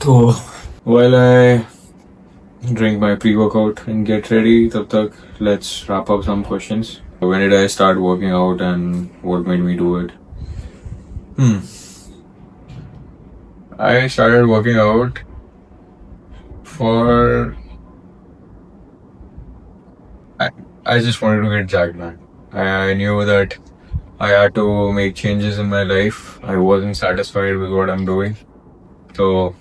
So while I drink my pre-workout and get ready, tab tak, let's wrap up some questions. When did I start working out and what made me do it? I started working out for I, I just wanted to get jacked, man. I knew that I had to make changes in my life. I wasn't satisfied with what I'm doing. So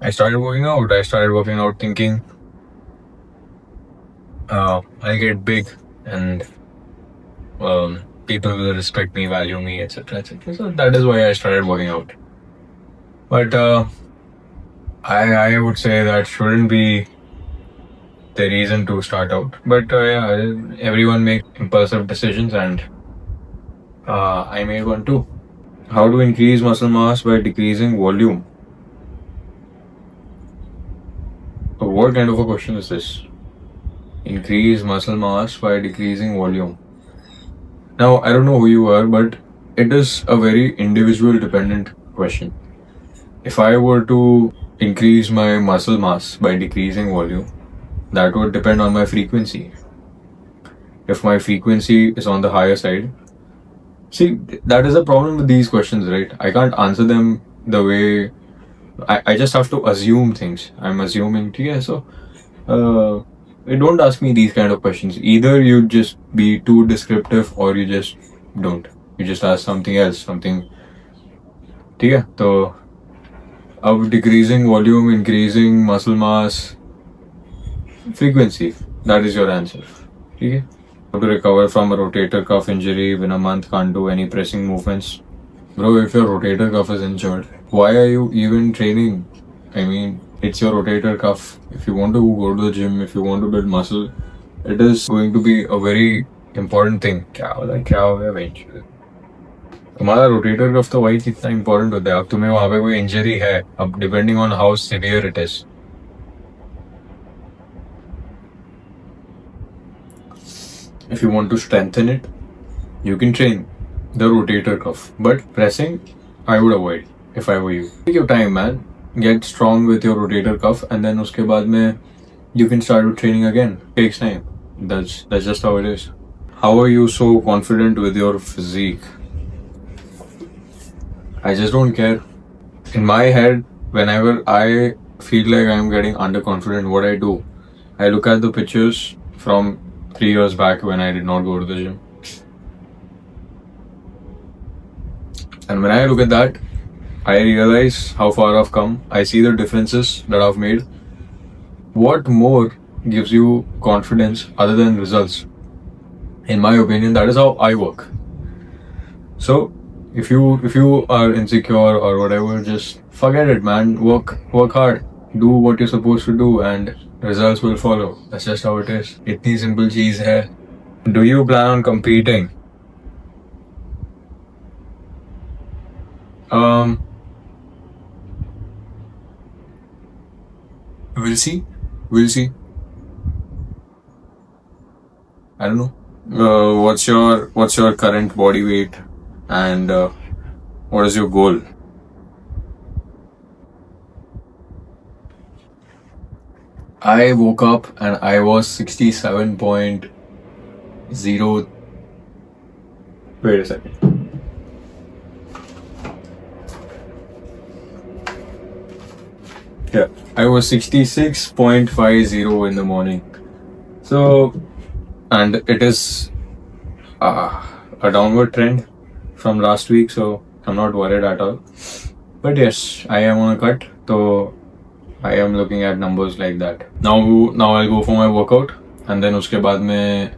I started working out. I started working out thinking I'll get big and people will respect me, value me, etc. etc. So that is why I started working out. But I would say that shouldn't be the reason to start out. But yeah, everyone makes impulsive decisions and I made one too. How to increase muscle mass by decreasing volume? So what kind of a question is this? Increase muscle mass by decreasing volume. Now, I don't know who you are, but it is a very individual dependent question. If I were to increase my muscle mass by decreasing volume, that would depend on my frequency. If my frequency is on the higher side, see, that is a problem with these questions, right? I can't answer them the way I just have to assume things. I'm assuming, yeah, so don't ask me these kind of questions. Either you just be too descriptive or you just don't. You just ask something else, something. Yeah, so of decreasing volume, increasing muscle mass, frequency. That is your answer. Okay. How to recover from a rotator cuff injury when a month can't do any pressing movements? Bro, if your rotator cuff is injured, why are you even training? I mean, it's your rotator cuff. If you want to go to the gym, if you want to build muscle, it is going to be a very important thing. क्या हो गया भाई? तुम्हारा rotator cuff तो वही कितना important होता है. अब तुम्हें वहां पे कोई इंजरी है, अब depending on how severe it is. If you want to strengthen it, you can train the rotator cuff. But pressing, I would avoid if I were you. Take your time, man. Get strong with your rotator cuff, and then उसके बाद में you can start with training again. Takes time. That's just how it is. How are you so confident with your physique? I just don't care. In my head, whenever I feel like I'm getting underconfident, what I do, I look at the pictures from 3 years back when I did not go to the gym. And when I look at that, I realize how far I've come. I see the differences that I've made. What more gives you confidence other than results? In my opinion, that is how I work. So if you are insecure or whatever, just forget it, man. Work hard. Do what you're supposed to do and results will follow. That's just how it is. Itni simple cheez hai. Do you plan on competing? We'll see. I don't know. What's your current body weight and what is your goal? I woke up and I was 67.0. Wait a second. Yeah, I was 66.50 in the morning. So, and it is a downward trend from last week, so I'm not worried at all. But yes, I am on a cut, so I am looking at numbers like that. Now I'll go for my workout, and then uske baad mein,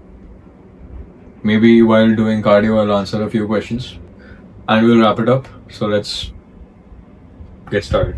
maybe while doing cardio, I'll answer a few questions, and we'll wrap it up. So let's get started.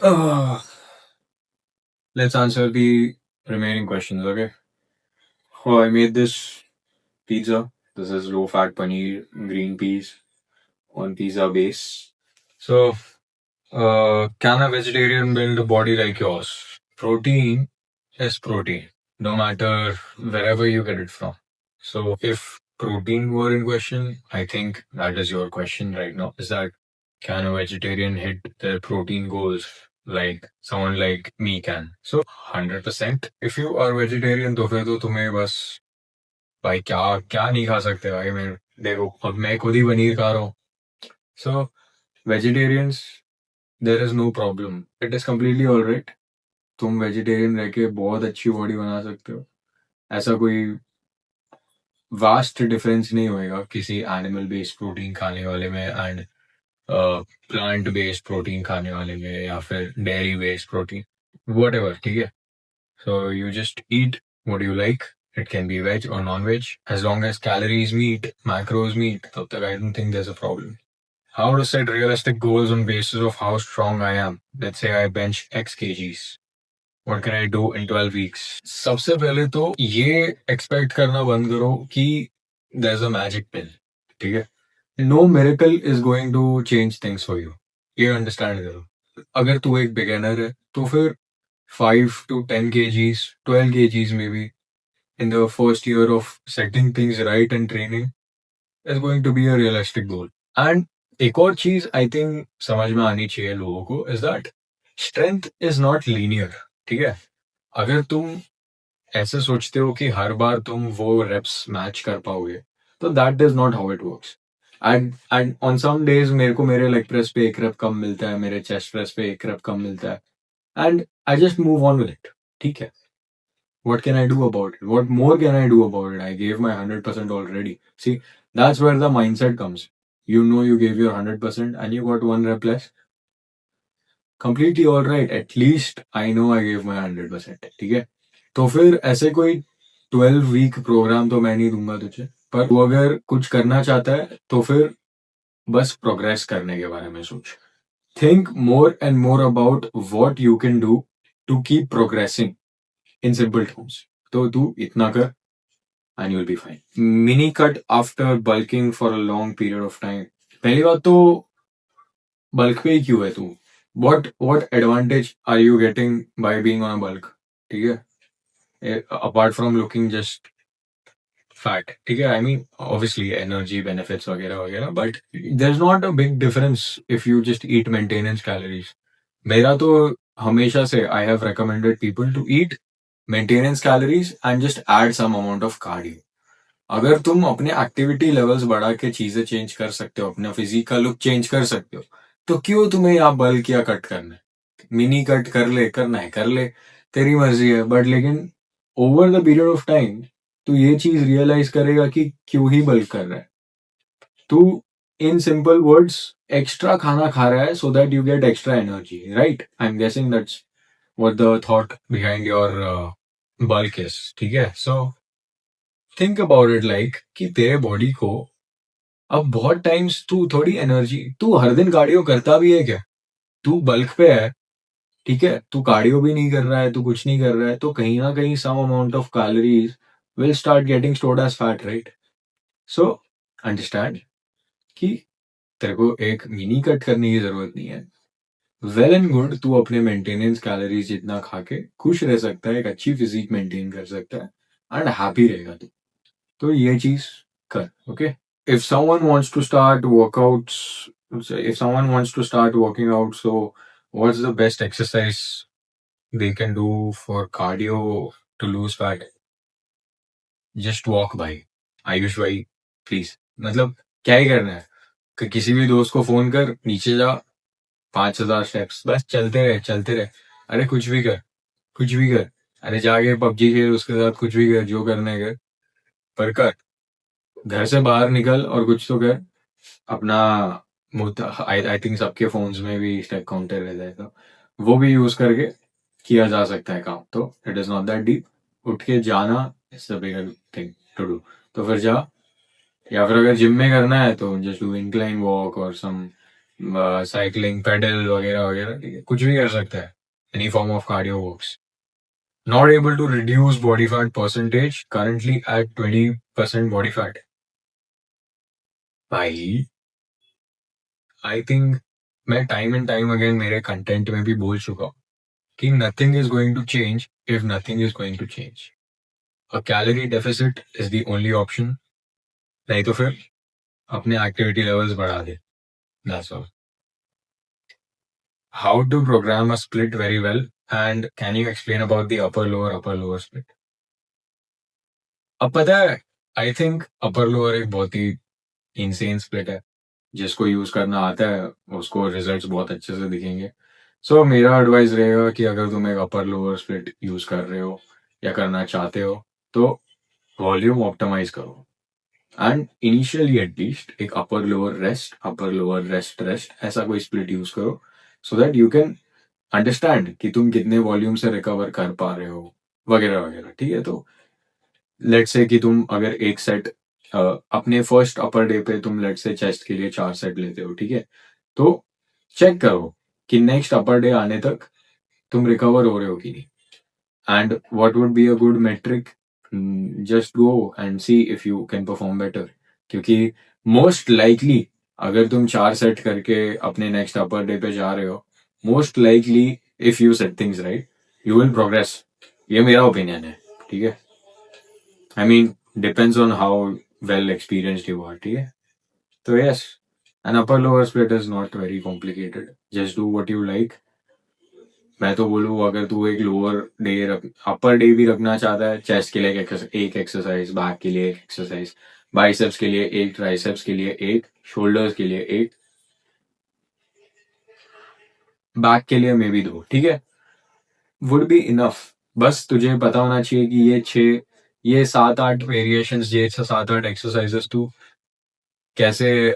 Uh, let's answer the remaining questions, okay? Oh, I made this pizza. This is low fat paneer, green peas on pizza base. So, can a vegetarian build a body like yours? Protein is protein, no matter wherever you get it from. So, if protein were in question, I think that is your question right now. Is that can a vegetarian hit their protein goals like someone like me can? So, 100%. If you are vegetarian, तो फिर तो तुम्हें बस भाई क्या क्या नहीं खा सकते भाई मैं देखो अब मैं खुद ही पनीर खा रहा हूँ so vegetarians there is no problem it is completely all right तुम वेजिटेरियन रह के बहुत अच्छी बॉडी बना सकते हो ऐसा कोई वास्ट डिफरेंस नहीं होएगा किसी एनिमल बेस्ड प्रोटीन खाने वाले में एंड प्लांट बेस्ड प्रोटीन खाने वाले में या फिर डेयरी बेस्ड प्रोटीन वट ठीक है so you just eat what you like. It can be veg or non-veg. As long as calories meet, macros meet, तब तक I don't think there's a problem. How to set realistic goals on basis of how strong I am. Let's say I bench X kgs. What can I do in 12 weeks? सबसे पहले तो ये expect करना बंद करो कि there's a magic pill. ठीक है? No miracle is going to change things for you. ये understand करो. अगर तू एक beginner है तो फिर 5 to 10 kgs, 12 kgs maybe in the first year of setting things right and training is going to be a realistic goal. And एक और चीज आई थिंक समझ में आनी चाहिए लोगों को is that strength is not linear. ठीक है, अगर तुम ऐसे सोचते हो कि हर बार तुम वो रेप्स मैच कर पाओगे तो that is not how it works. And on some days मेरे को मेरे लेग प्रेस पे एक रेप कम मिलता है, मेरे चेस्ट प्रेस पे एक रेप कम मिलता है, and I just move on with it. ठीक है, what can I do about it? What more can I do about it? I gave my 100% already. See, that's where the mindset comes. You know you gave your 100% and you got one rep less. Completely all right. At least I know I gave my 100%. ठीक है, तो फिर ऐसे कोई 12 week programme तो मैं नहीं दूंगा तुझे, पर तू अगर कुछ करना चाहता है तो फिर बस प्रोग्रेस करने के बारे में सोच. Think more and more about what you can do to keep progressing in simple terms. तो तू इतना कर and you'll be fine. Mini cut after bulking for a long period of time. पहली बात तो bulk पे ही क्यों है तू? What advantage are you getting by being on a bulk? ठीक है, apart from looking just fat. ठीक है, I mean obviously energy benefits वगैरह वगैरह, but there's not a big difference if you just eat maintenance calories. मेरा तो हमेशा से I have recommended people to eat maintenance calories and just add some amount of cardio. अगर तुम अपने activity levels बढ़ा के चीजें चेंज कर सकते हो, अपना फिजिक का लुक चेंज कर सकते हो, तो क्यों तुम्हें यहाँ बल्क या कट करना है? मिनी कट कर ले, करना है कर ले, तेरी मर्जी है. बट लेकिन over the period of time तू ये चीज रियलाइज करेगा कि क्यों ही बल्क कर रहा है. तू इन सिंपल वर्ड्स एक्स्ट्रा खाना खा रहा है so that you get extra energy, right? I am guessing that's what the thought behind your bulk is. ठीक है, so think about it like कि तेरे बॉडी को अब बहुत टाइम्स तू थोड़ी एनर्जी, तू हर दिन कार्डियो करता भी है क्या? तू बल्क पे है, ठीक है, तू कार्डियो भी नहीं कर रहा है, तू कुछ नहीं कर रहा है, तो कहीं ना कहीं some amount of calories will start getting stored as fat, right? So understand कि तेरे को एक मिनी कट करने की जरूरत नहीं है. वेल एंड गुड, तू अपने मेंटेनेंस कैलोरीज जितना खा के खुश रह सकता है, एक अच्छी फिजिक मेंटेन कर सकता है एंड हैप्पी रहेगा तू. तो ये चीज कर, okay? If someone wants to start workouts, if someone wants to start working out, so what's the best exercise they can do for cardio to lose fat? Just walk by. Ayush भाई please, मतलब क्या ही करना है कि किसी भी दोस्त को फोन कर, नीचे जा, 5,000 स्टेप्स, बस चलते रहे चलते रहे. अरे कुछ भी कर, कुछ भी कर. अरे जाके पबजी खेल, उसके साथ कुछ भी कर, जो करना है कर, पर कर. घर से बाहर निकल और कुछ तो कर. अपना आई थिंक सबके फोन्स में भी स्टेप काउंटर रहता है, तो वो भी यूज करके किया जा सकता है काम. तो it is not that deep. उठ के जाना is the bigger thing to do. तो फिर जा, या फिर अगर जिम में करना है तो जस्ट डू इंक्लाइन वॉक और सम साइकिलिंग, पेडल वगैरह वगैरह. ठीक है, कुछ भी कर सकता है. Any form of cardio works. Not able to reduce body fat percentage, currently at 20% body fat. भाई आई थिंक मैं टाइम एंड टाइम अगेन मेरे कंटेंट में भी बोल चुका हूँ कि nothing is going to change if nothing is going to change. A calorie deficit is the only option. नहीं तो फिर अपने एक्टिविटी लेवल्स बढ़ा दे. That's all. How to programme a split very well, and can you explain about the upper lower split? अब पता है, I think upper lower एक बहुत ही इंसेन स्प्लिट है. जिसको यूज करना आता है उसको रिजल्ट्स बहुत अच्छे से दिखेंगे. सो मेरा एडवाइस रहेगा कि अगर तुम एक अपर लोअर स्प्लिट यूज कर रहे हो या करना चाहते हो तो वॉल्यूम ऑप्टिमाइज करो. एंड इनिशियली एटलीस्ट एक अपर लोअर रेस्ट रेस्ट ऐसा कोई स्प्लिट यूज करो so that you can understand कि तुम कितने वॉल्यूम से रिकवर कर पा रहे हो वगैरह वगैरह. ठीक है, तो लेट्स से कि तुम अगर एक सेट अपने फर्स्ट अपर डे पे तुम लेट्स से चेस्ट के लिए 4 सेट लेते हो, ठीक है, तो चेक करो कि नेक्स्ट अपर डे आने तक तुम रिकवर हो रहे हो कि नहीं. And what would be a good metric? Just go and see if you can perform better. क्योंकि मोस्ट लाइकली अगर तुम 4 सेट करके अपने नेक्स्ट अपर डे पे जा रहे हो, most likely if you set things right, you will progress. ये मेरा ओपिनियन है, ठीक है? I mean, depends on how well experienced you are, ठीक है? So yes, an upper lower split is not very complicated. Just do what you like. मैं तो बोलूँ अगर तू एक लोअर डे रख अपर डे भी रखना चाहता है, चेस्ट के लिए एक एक्सरसाइज, बैक के लिए एक एक्सरसाइज, बाइसेप्स के लिए एक, ट्राइसेप्स के लिए एक, शोल्डर्स के लिए एक, बैक के लिए मे बी 2, ठीक है, वुड बी इनफ. बस तुझे पता होना चाहिए कि ये 7-8 वेरिएशंस, ये 7-8 एक्सरसाइजेस तू कैसे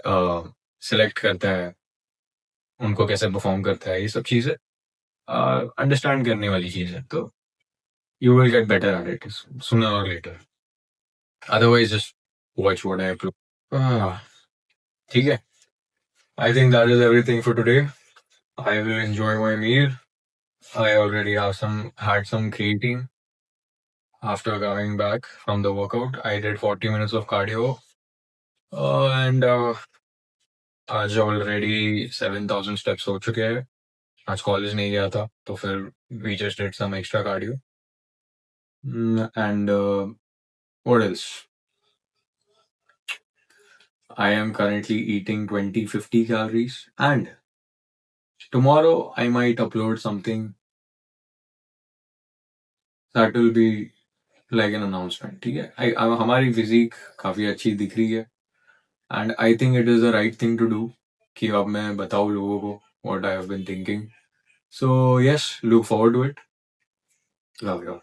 सिलेक्ट करता है, उनको कैसे परफॉर्म करता है, ये सब चीजें अंडरस्टैंड करने वाली चीज है. तो you will get better at it sooner और later. Otherwise just watch what I upload. ठीक है. I think that is everything for today. I will enjoy my meal. I already had some creatine after coming back from the workout. I did 40 minutes of cardio. And आज already 7,000 steps हो चुके हैं. आज college नहीं गया था तो फिर we just did some extra cardio. And what else? I am currently eating 20-50 calories, and tomorrow I might upload something that will be like an announcement. ठीक है. हमारी फिजिक काफी अच्छी दिख रही है, and I think it is the right thing to do कि अब मैं बताऊँ लोगों को what I have been thinking. So yes, look forward to it. Love you all.